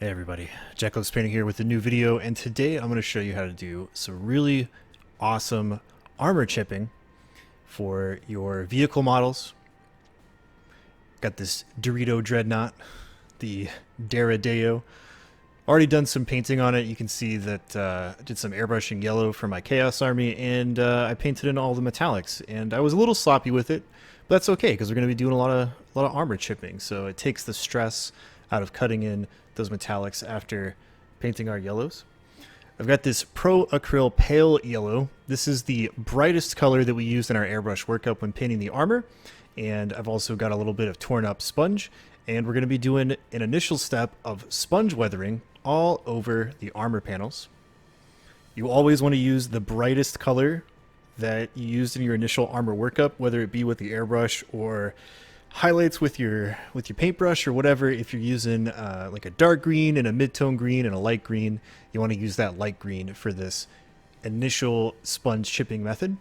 Hey everybody, Jackal's Painting here with a new video, and today I'm going to show you how to do some really awesome armor chipping for your vehicle models. Got this Dorito Dreadnought, the Daradeo. Already done some painting on it. You can see that I did some airbrushing yellow for my Chaos Army, and I painted in all the metallics. And I was a little sloppy with it, but that's okay because we're going to be doing a lot of armor chipping, so it takes the stress out of cutting in those metallics after painting our yellows. I've got this Pro Acryl Pale Yellow. This is the brightest color that we used in our airbrush workup when painting the armor. And I've also got a little bit of torn up sponge. And we're going to be doing an initial step of sponge weathering all over the armor panels. You always want to use the brightest color that you used in your initial armor workup, whether it be with the airbrush or highlights with your paintbrush or whatever. If you're using like a dark green and a mid-tone green and a light green, you want to use that light green for this initial sponge chipping method.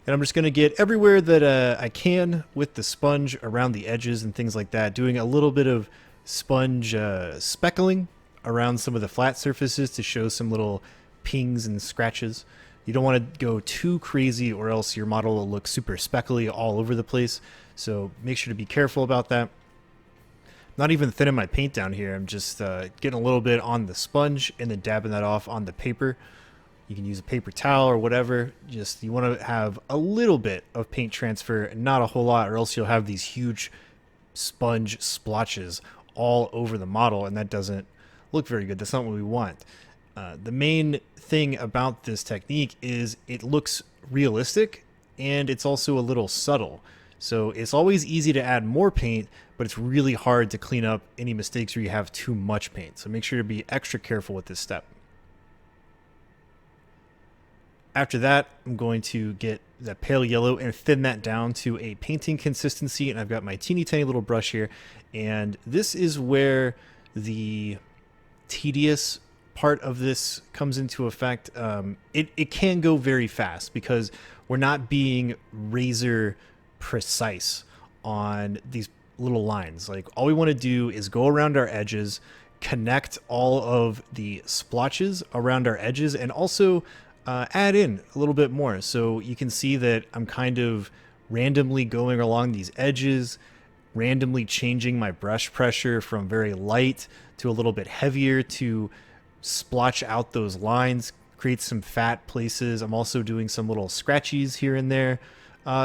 And I'm just going to get everywhere that I can with the sponge around the edges and things like that, doing a little bit of sponge speckling around some of the flat surfaces to show some little pings and scratches. You don't want to go too crazy or else your model will look super speckly all over the place. So make sure to be careful about that. Not even thinning my paint down here. I'm just getting a little bit on the sponge and then dabbing that off on the paper. You can use a paper towel or whatever. Just you want to have a little bit of paint transfer, not a whole lot, or else you'll have these huge sponge splotches all over the model, and that doesn't look very good. That's not what we want. The main thing about this technique is it looks realistic and it's also a little subtle. So it's always easy to add more paint, but it's really hard to clean up any mistakes where you have too much paint. So make sure to be extra careful with this step. After that, I'm going to get that pale yellow and thin that down to a painting consistency. And I've got my teeny tiny little brush here. And this is where the tedious part of this comes into effect. It can go very fast because we're not being razor precise on these little lines. Like, all we want to do is go around our edges, connect all of the splotches around our edges, and also add in a little bit more. So you can see that I'm kind of randomly going along these edges, randomly changing my brush pressure from very light to a little bit heavier to splotch out those lines, create some fat places. I'm also doing some little scratchies here and there.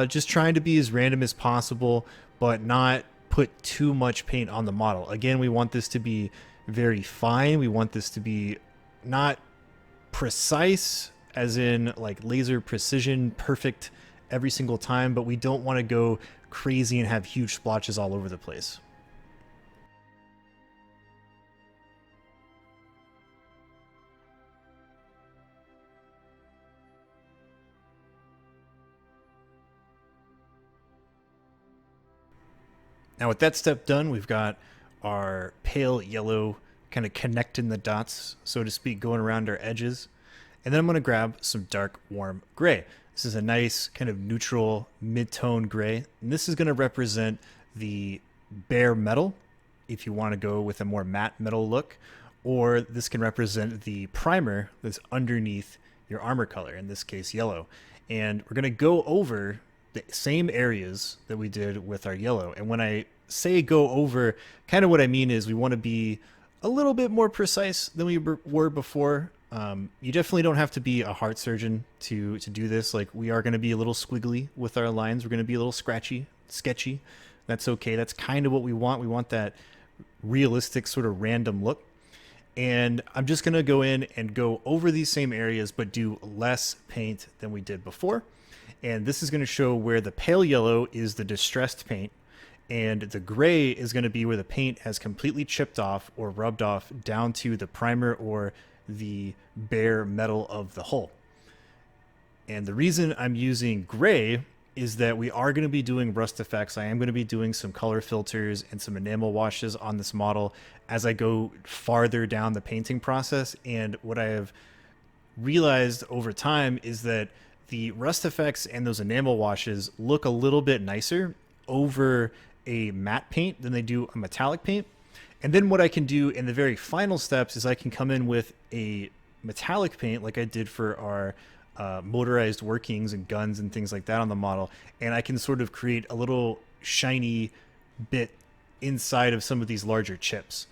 Just trying to be as random as possible, but not put too much paint on the model. Again, we want this to be very fine. We want this to be not precise, as in like laser precision, perfect every single time, but we don't want to go crazy and have huge splotches all over the place. Now with that step done, we've got our pale yellow kind of connecting the dots, so to speak, going around our edges. And then I'm going to grab some dark, warm gray. This is a nice kind of neutral mid-tone gray. And this is going to represent the bare metal, if you want to go with a more matte metal look. Or this can represent the primer that's underneath your armor color, in this case yellow. And we're going to go over the same areas that we did with our yellow. And when I say go over, kind of what I mean is we want to be a little bit more precise than we were before. You definitely don't have to be a heart surgeon to do this. Like, we are going to be a little squiggly with our lines. We're going to be a little scratchy, sketchy. That's okay. That's kind of what we want. We want that realistic sort of random look. And I'm just going to go in and go over these same areas, but do less paint than we did before. And this is going to show where the pale yellow is the distressed paint, and the gray is going to be where the paint has completely chipped off or rubbed off down to the primer or the bare metal of the hull. And the reason I'm using gray is that we are going to be doing rust effects. I am going to be doing some color filters and some enamel washes on this model as I go farther down the painting process. And what I have realized over time is that the rust effects and those enamel washes look a little bit nicer over a matte paint than they do a metallic paint. And then what I can do in the very final steps is I can come in with a metallic paint like I did for our motorized workings and guns and things like that on the model. And I can sort of create a little shiny bit inside of some of these larger chips.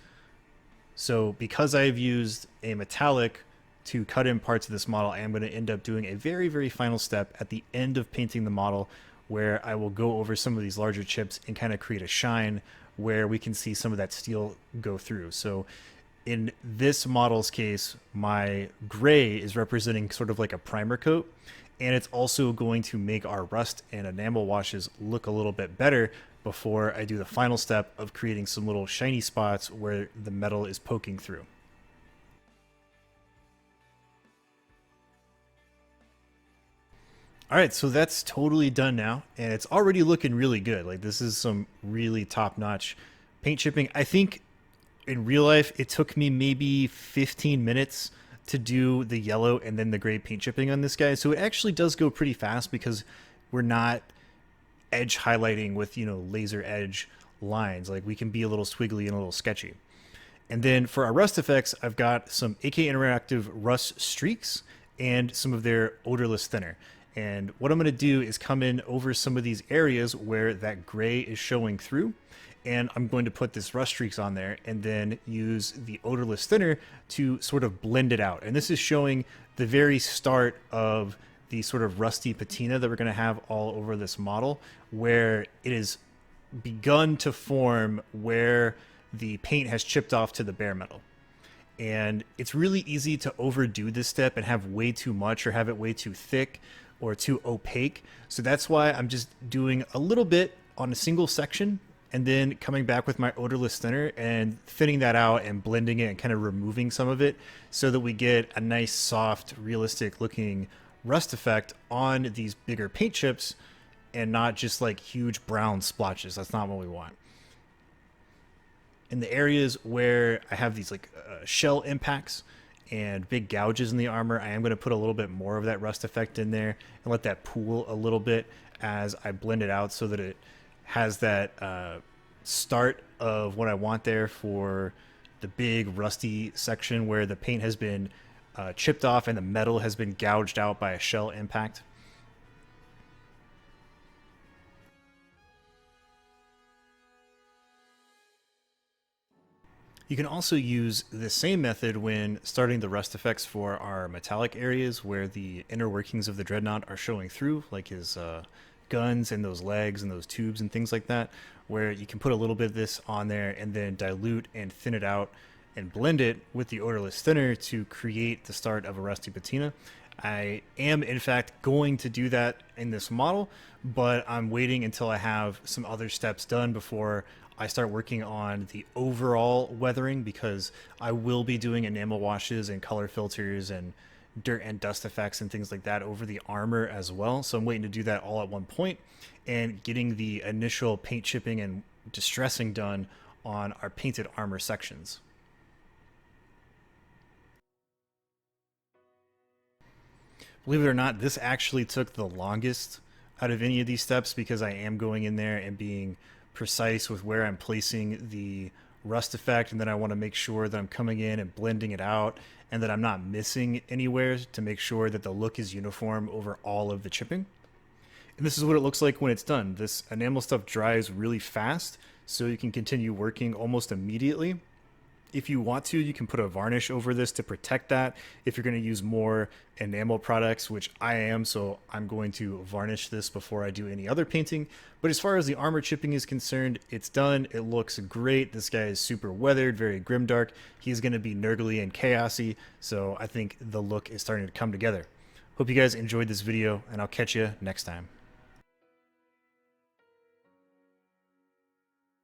So because I've used a metallic to cut in parts of this model, I am going to end up doing a very, very final step at the end of painting the model where I will go over some of these larger chips and kind of create a shine where we can see some of that steel go through. So in this model's case, my gray is representing sort of like a primer coat, and it's also going to make our rust and enamel washes look a little bit better before I do the final step of creating some little shiny spots where the metal is poking through. All right, so that's totally done now, and it's already looking really good. Like, this is some really top-notch paint chipping. I think in real life, it took me maybe 15 minutes to do the yellow and then the gray paint chipping on this guy. So it actually does go pretty fast because we're not edge highlighting with, you know, laser edge lines. Like, we can be a little squiggly and a little sketchy. And then for our rust effects, I've got some AK Interactive rust streaks and some of their odorless thinner. And what I'm going to do is come in over some of these areas where that gray is showing through, and I'm going to put this rust streaks on there and then use the odorless thinner to sort of blend it out. And this is showing the very start of the sort of rusty patina that we're going to have all over this model, where it is begun to form where the paint has chipped off to the bare metal. And it's really easy to overdo this step and have way too much or have it way too thick or too opaque. So that's why I'm just doing a little bit on a single section and then coming back with my odorless thinner and thinning that out and blending it and kind of removing some of it so that we get a nice, soft, realistic looking rust effect on these bigger paint chips and not just like huge brown splotches. That's not what we want. In the areas where I have these like shell impacts and big gouges in the armor, I am going to put a little bit more of that rust effect in there and let that pool a little bit as I blend it out so that it has that start of what I want there for the big rusty section where the paint has been chipped off and the metal has been gouged out by a shell impact. You can also use the same method when starting the rust effects for our metallic areas where the inner workings of the Dreadnought are showing through, like his guns and those legs and those tubes and things like that, where you can put a little bit of this on there and then dilute and thin it out and blend it with the odorless thinner to create the start of a rusty patina. I am in fact going to do that in this model, but I'm waiting until I have some other steps done before I start working on the overall weathering, because I will be doing enamel washes and color filters and dirt and dust effects and things like that over the armor as well. So I'm waiting to do that all at one point and getting the initial paint chipping and distressing done on our painted armor sections. Believe it or not, this actually took the longest out of any of these steps because I am going in there and being precise with where I'm placing the rust effect, and then I want to make sure that I'm coming in and blending it out and that I'm not missing anywhere to make sure that the look is uniform over all of the chipping. And this is what it looks like when it's done. This enamel stuff dries really fast, so you can continue working almost immediately. If you want to, you can put a varnish over this to protect that if you're going to use more enamel products, which I am, so I'm going to varnish this before I do any other painting. But as far as the armor chipping is concerned, it's done. It looks great. This guy is super weathered, very grimdark. He's going to be nurgly and chaosy, so I think the look is starting to come together. Hope you guys enjoyed this video, and I'll catch you next time.